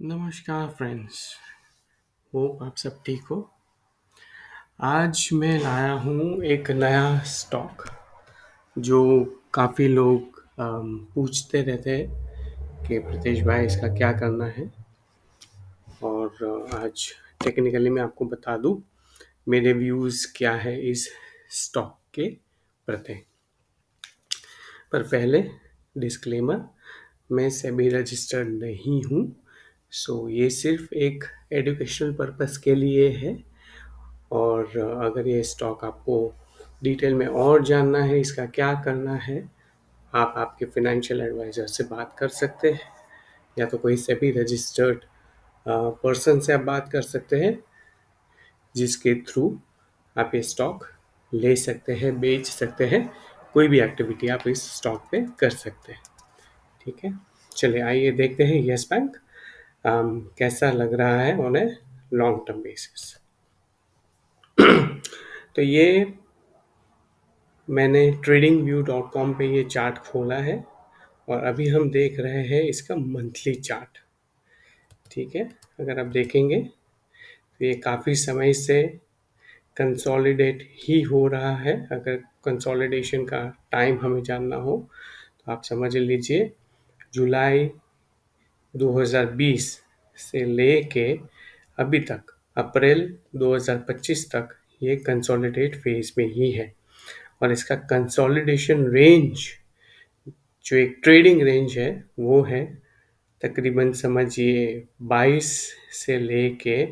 नमस्कार friends. Hope आप सब ठीक हो। आज मैं लाया हूँ एक नया स्टॉक जो काफ़ी लोग पूछते रहते हैं कि प्रीतेश भाई इसका क्या करना है। और आज टेक्निकली मैं आपको बता दूँ मेरे व्यूज़ क्या है इस स्टॉक के प्रति। पर पहले डिस्क्लेमर, मैं सेबी रजिस्टर्ड नहीं हूँ। सो ये सिर्फ एक एजुकेशनल पर्पस के लिए है। और अगर ये स्टॉक आपको डिटेल में और जानना है, इसका क्या करना है, आप आपके फाइनेंशियल एडवाइज़र से बात कर सकते हैं, या तो कोई सेबी रजिस्टर्ड पर्सन से आप बात कर सकते हैं जिसके थ्रू आप ये स्टॉक ले सकते हैं, बेच सकते हैं, कोई भी एक्टिविटी आप इस स्टॉक पे कर सकते हैं। ठीक है, चलिए आइए देखते हैं यस बैंक कैसा लग रहा है on a long term basis. तो ये मैंने tradingview.com पे ये चार्ट खोला है और अभी हम देख रहे हैं इसका मंथली चार्ट। ठीक है, अगर आप देखेंगे तो ये काफ़ी समय से कंसोलिडेट ही हो रहा है। अगर कंसोलिडेशन का टाइम हमें जानना हो तो आप समझ लीजिए जुलाई 2020 से लेके अभी तक अप्रैल 2025 तक ये कंसोलिडेट फेज में ही है। और इसका कंसोलिडेशन रेंज जो एक ट्रेडिंग रेंज है वो है तकरीबन समझिए 22 से लेके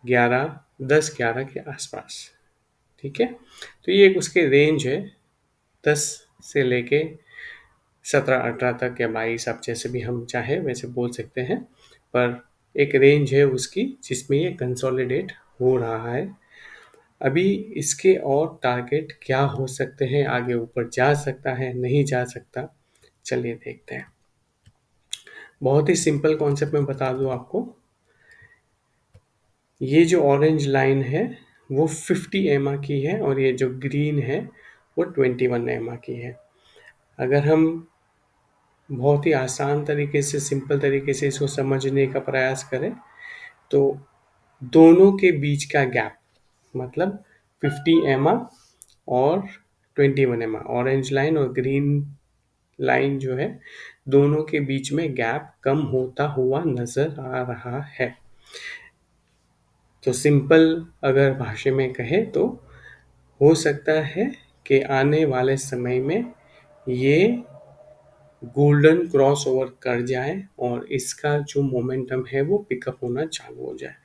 11 के आसपास। ठीक है, तो ये एक उसके रेंज है 10 से लेके 17-18 तक या 22, आप जैसे भी हम चाहे वैसे बोल सकते हैं। पर एक रेंज है उसकी जिसमें ये कंसोलिडेट हो रहा है। अभी इसके और टारगेट क्या हो सकते हैं, आगे ऊपर जा सकता है नहीं जा सकता, चलिए देखते हैं। बहुत ही सिंपल कॉन्सेप्ट में बता दूं आपको, ये जो ऑरेंज लाइन है वो 50 एमआ की है और ये जो ग्रीन है वो 21 एमआ की है। अगर हम बहुत ही आसान तरीके से, सिंपल तरीके से इसको समझने का प्रयास करें तो दोनों के बीच का गैप मतलब 50 एमआ और 21 एमआ, ऑरेंज लाइन और ग्रीन लाइन जो है दोनों के बीच में गैप कम होता हुआ नजर आ रहा है। तो सिंपल अगर भाषा में कहें तो हो सकता है कि आने वाले समय में ये गोल्डन क्रॉस ओवर कर जाए और इसका जो मोमेंटम है वो पिकअप होना चालू हो जाए।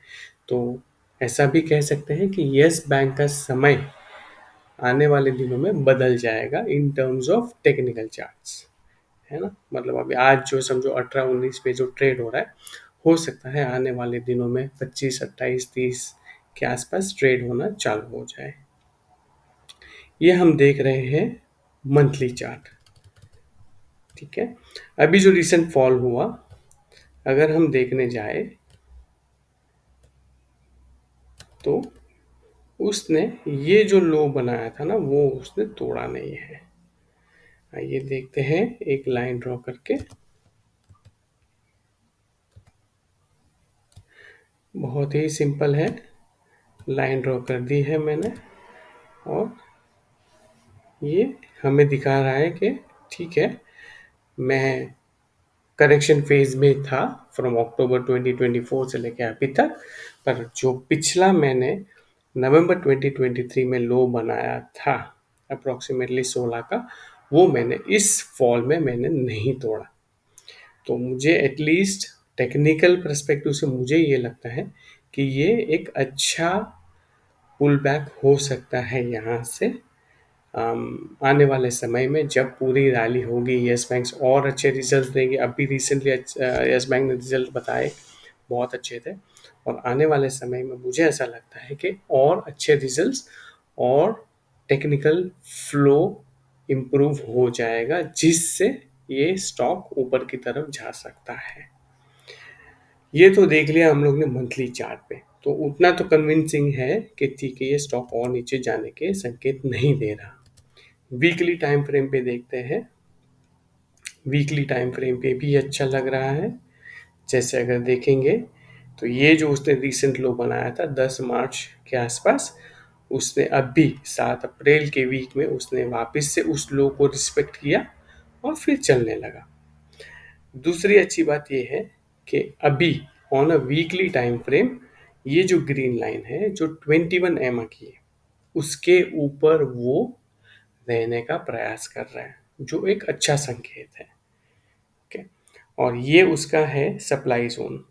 तो ऐसा भी कह सकते हैं कि यस बैंक का समय आने वाले दिनों में बदल जाएगा in terms of technical charts, है ना। मतलब अभी आज जो समझो 18-19 पे जो ट्रेड हो रहा है, हो सकता है आने वाले दिनों में 25, 28, 30 के आसपास ट्रेड होना चालू हो जाए। ये हम देख रहे हैं मंथली चार्ट। ठीक है, अभी जो रिसेंट फॉल हुआ अगर हम देखने जाए तो उसने ये जो लो बनाया था ना वो उसने तोड़ा नहीं है। आइए देखते हैं एक लाइन ड्रॉ करके। बहुत ही सिंपल है, लाइन ड्रॉ कर दी है मैंने और ये हमें दिखा रहा है कि ठीक है, मैं करेक्शन फेज में था फ्रॉम अक्टूबर 2024 से लेकर अभी तक। पर जो पिछला मैंने नवंबर 2023 में लो बनाया था अप्रोक्सीमेटली 16 का, वो मैंने इस फॉल में मैंने नहीं तोड़ा। तो मुझे एटलीस्ट टेक्निकल पर्सपेक्टिव से मुझे ये लगता है कि ये एक अच्छा पुल बैक हो सकता है यहाँ से। आने वाले समय में जब पूरी रैली होगी, यस बैंक और अच्छे रिजल्ट देंगे। अभी रिसेंटली यस बैंक ने रिजल्ट बताए बहुत अच्छे थे और आने वाले समय में मुझे ऐसा लगता है कि और अच्छे रिजल्ट्स और टेक्निकल फ्लो इम्प्रूव हो जाएगा जिससे ये स्टॉक ऊपर की तरफ जा सकता है। ये तो देख लिया हम लोग ने मंथली चार्ट पे, तो उतना तो कन्विंसिंग है कि ठीक है ये स्टॉक और नीचे जाने के संकेत नहीं दे रहा। वीकली टाइम फ्रेम पे देखते हैं। वीकली टाइम फ्रेम पे भी अच्छा लग रहा है। जैसे अगर देखेंगे तो ये जो उसने रिसेंट लो बनाया था 10 मार्च के आसपास, उसने अभी 7 अप्रैल के वीक में उसने वापस से उस लो को रिस्पेक्ट किया और फिर चलने लगा। दूसरी अच्छी बात ये है कि अभी on a weekly time frame ये जो ग्रीन लाइन है जो 21 एमआ की है उसके ऊपर वो रहने का प्रयास कर रहा है, जो एक अच्छा संकेत है। ओके, और ये उसका है सप्लाई जोन।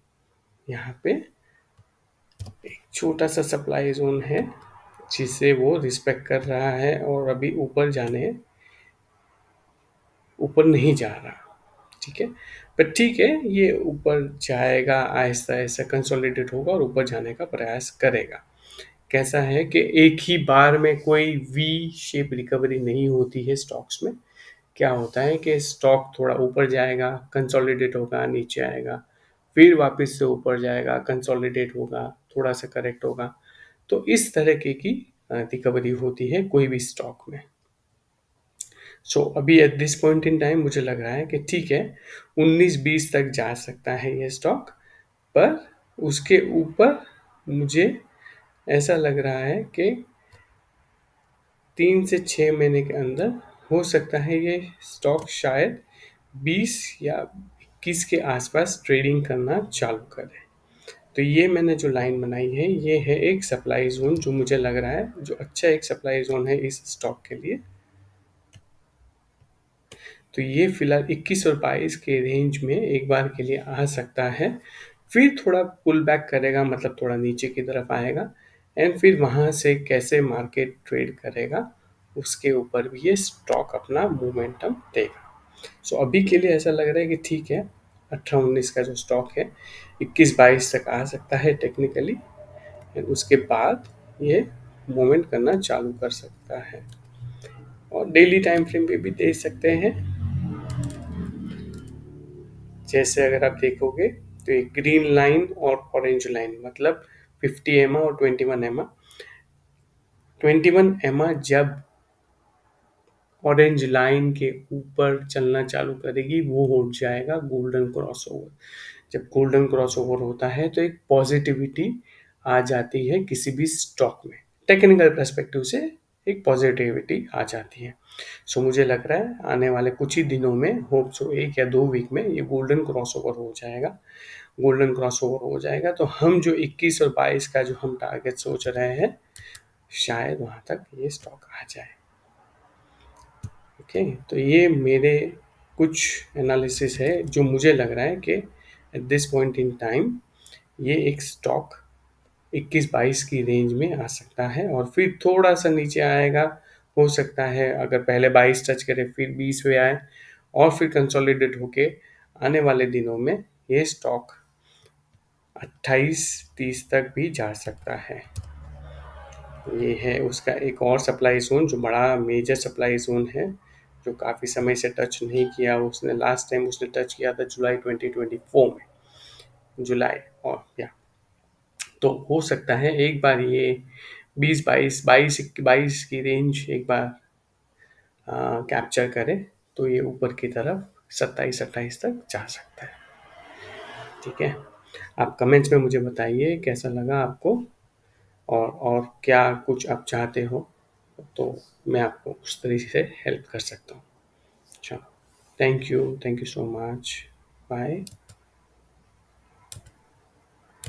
यहाँ पे एक छोटा सा सप्लाई जोन है जिसे वो रिस्पेक्ट कर रहा है और अभी ऊपर नहीं जा रहा। ठीक है, पर ठीक है, ये ऊपर जाएगा, आहिस्ता आहिस्ता कंसोलिडेट होगा और ऊपर जाने का प्रयास करेगा। कैसा है कि एक ही बार में कोई वी शेप रिकवरी नहीं होती है स्टॉक्स में। क्या होता है कि स्टॉक थोड़ा ऊपर जाएगा, कंसोलिडेट होगा, नीचे आएगा, फिर वापस से ऊपर जाएगा, कंसोलिडेट होगा, थोड़ा सा करेक्ट होगा। तो इस तरह की रिकवरी होती है कोई भी स्टॉक में। सो अभी at this point in time मुझे लग रहा है कि ठीक है, 19-20 तक जा सकता है ये स्टॉक, पर उसके ऊपर मुझे ऐसा लग रहा है कि 3 से 6 महीने के अंदर हो सकता है ये स्टॉक शायद 20 या 21 के आसपास ट्रेडिंग करना चालू करे। तो ये मैंने जो लाइन बनाई है ये है एक सप्लाई जोन, जो मुझे लग रहा है जो अच्छा एक सप्लाई जोन है इस स्टॉक के लिए। तो ये फिलहाल 21 और 22 के रेंज में एक बार के लिए आ सकता है, फिर थोड़ा पुल बैक करेगा, मतलब थोड़ा नीचे की तरफ आएगा, एंड फिर वहाँ से कैसे मार्केट ट्रेड करेगा उसके ऊपर भी ये स्टॉक अपना मोमेंटम देगा। सो अभी के लिए ऐसा लग रहा है कि ठीक है, 18-19 का जो स्टॉक है 21-22 तक आ सकता है टेक्निकली, एंड उसके बाद ये मूवमेंट करना चालू कर सकता है। और डेली टाइम फ्रेम पे भी देख सकते हैं। जैसे अगर आप देखोगे तो एक ग्रीन लाइन और ऑरेंज लाइन, मतलब 50 एमआ और 21 एमआ। 21 एमआ जब ऑरेंज लाइन के ऊपर चलना चालू करेगी वो हो जाएगा गोल्डन क्रॉसओवर। जब गोल्डन क्रॉसओवर होता है तो एक पॉजिटिविटी आ जाती है किसी भी स्टॉक में, टेक्निकल पर्सपेक्टिव से एक पॉजिटिविटी आ जाती है। सो मुझे लग रहा है आने वाले कुछ ही दिनों में, होप सो 1 या 2 वीक में ये गोल्डन क्रॉसओवर हो जाएगा। गोल्डन क्रॉसओवर हो जाएगा तो हम जो 21 और 22 का जो हम टारगेट सोच रहे हैं शायद वहाँ तक ये स्टॉक आ जाए। ओके, तो ये मेरे कुछ एनालिसिस है जो मुझे लग रहा है कि at this point in time ये एक स्टॉक 21-22 की रेंज में आ सकता है और फिर थोड़ा सा नीचे आएगा। हो सकता है अगर पहले 22 टच करे फिर 20 पे आए और फिर कंसोलिडेट होके आने वाले दिनों में ये स्टॉक 28-30 तक भी जा सकता है। ये है उसका एक और सप्लाई जोन जो बड़ा मेजर सप्लाई जोन है, जो काफ़ी समय से टच नहीं किया। उसने लास्ट टाइम उसने टच किया था जुलाई 2024 में, जुलाई। और या तो हो सकता है एक बार ये 20-22 की रेंज एक बार कैप्चर करे तो ये ऊपर की तरफ 27-28 तक जा सकता है। ठीक है, आप कमेंट्स में मुझे बताइए कैसा लगा आपको, और क्या कुछ आप चाहते हो तो मैं आपको उस तरीके से हेल्प कर सकता हूँ। चलो, thank you so much, bye.